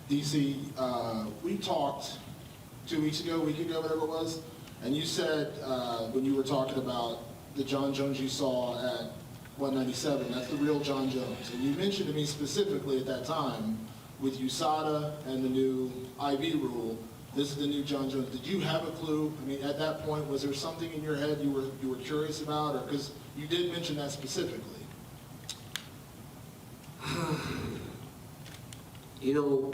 DC, we talked 2 weeks ago, a week ago, whatever it was, and you said when you were talking about the John Jones you saw at 197, that's the real John Jones. And you mentioned to me specifically at that time, with USADA and the new IB rule, this is the new John Jones. Did you have a clue? I mean, at that point, was there something in your head you were curious about, or because you did mention that specifically? You know,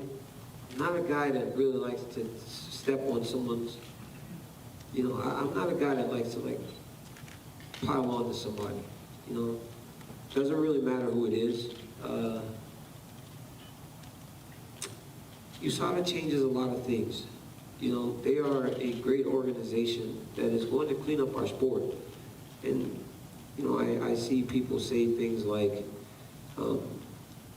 I'm not a guy that really likes to step on someone's, I'm not a guy that likes to like pile on to somebody, Doesn't really matter who it is. USADA changes a lot of things. They are a great organization that is going to clean up our sport. And, I see people say things like,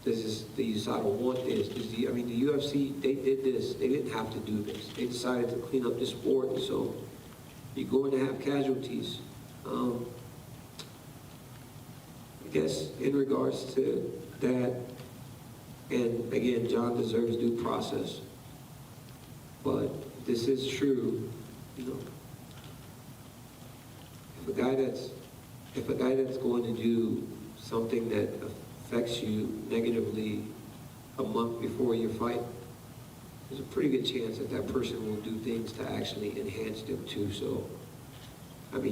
does the USADA want this? The UFC, they did this. They didn't have to do this. They decided to clean up the sport, so you're going to have casualties. I guess in regards to that, and again, John deserves due process, but if this is true, if a guy that's going to do something that affects you negatively a month before your fight, there's a pretty good chance that that person will do things to actually enhance them too. So,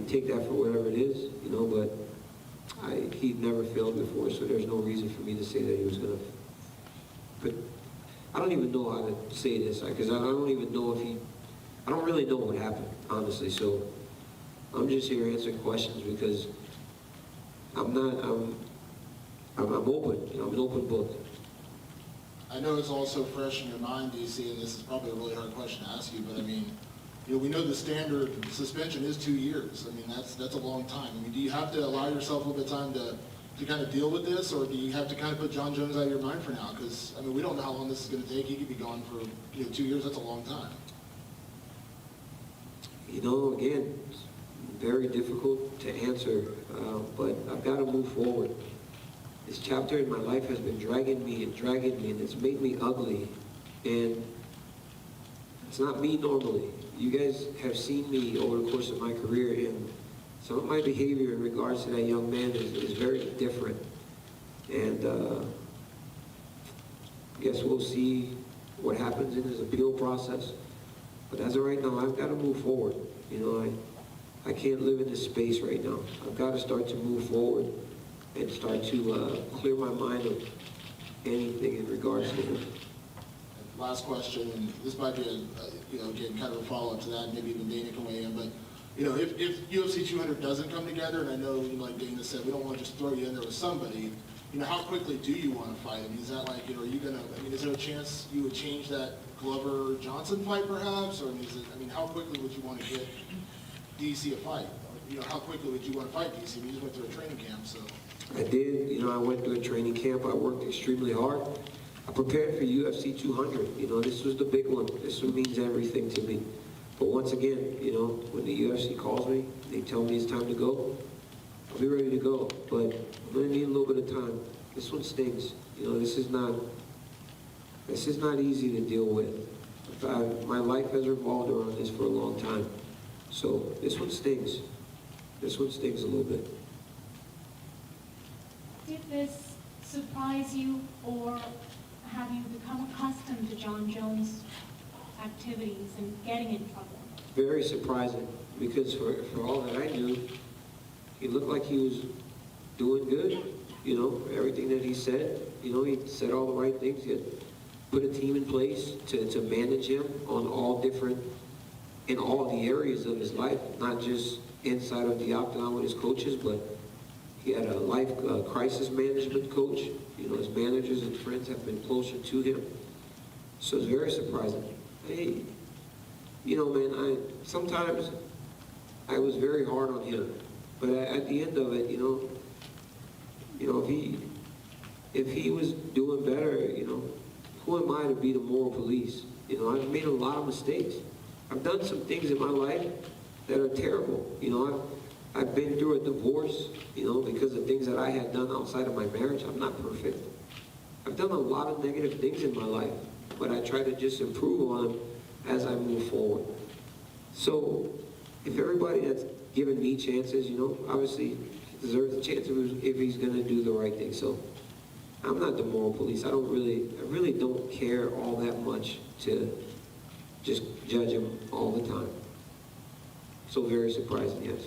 take that for whatever it is, but he'd never failed before, so there's no reason for me to say that he was going to. But I don't even know how to say this, because I don't even know I don't really know what happened, honestly. So I'm just here answering questions because I'm open. I'm an open book. I know it's also fresh in your mind, DC, and this is probably a really hard question to ask you, but we know the standard suspension is 2 years. That's a long time. Do you have to allow yourself a little bit of time to kind of deal with this, or do you have to kind of put John Jones out of your mind for now? Because, we don't know how long this is going to take. He could be gone for 2 years. That's a long time. Again, it's very difficult to answer, but I've got to move forward. This chapter in my life has been dragging me, and it's made me ugly. And it's not me normally. You guys have seen me over the course of my career, and some of my behavior in regards to that young man is very different. And I guess we'll see what happens in his appeal process. But as of right now, I've got to move forward. I can't live in this space right now. I've got to start to move forward and start to clear my mind of anything in regards to him. Last question, and this might be again, kind of a follow-up to that, maybe even Dana can weigh in, but, if UFC 200 doesn't come together, and I know, like Dana said, we don't want to just throw you in there with somebody, how quickly do you want to fight? Is that like, are you going to, is there a chance you would change that Glover-Johnson fight, perhaps? Or how quickly would you want to get DC a fight? How quickly would you want to fight DC? You just went through a training camp, so. I did. I went through a training camp. I worked extremely hard. I prepared for UFC 200. This was the big one. This one means everything to me. But once again, when the UFC calls me, they tell me it's time to go, I'll be ready to go. But I'm going to need a little bit of time. This one stings. This is not easy to deal with. My life has revolved around this for a long time. So this one stings. This one stings a little bit. Did this surprise you, or have you become accustomed to John Jones' activities and getting in trouble? Very surprising, because for all that I knew, he looked like he was doing good. Everything that he said, he said all the right things. He had put a team in place to manage him on in all the areas of his life, not just inside of the octagon with his coaches, but he had a life crisis management coach. His managers and friends have been closer to him. So it's very surprising. Hey, man, sometimes I was very hard on him, but at the end of it, if he was doing better, who am I to be the moral police? I've made a lot of mistakes. I've done some things in my life that are terrible. I've been through a divorce, because of things that I had done outside of my marriage. I'm not perfect. I've done a lot of negative things in my life, but I try to just improve on them as I move forward. So if everybody that's given me chances, you know, obviously he deserves a chance if he's going to do the right thing. So I'm not the moral police. I really don't care all that much to just judge him all the time. So very surprising, yes.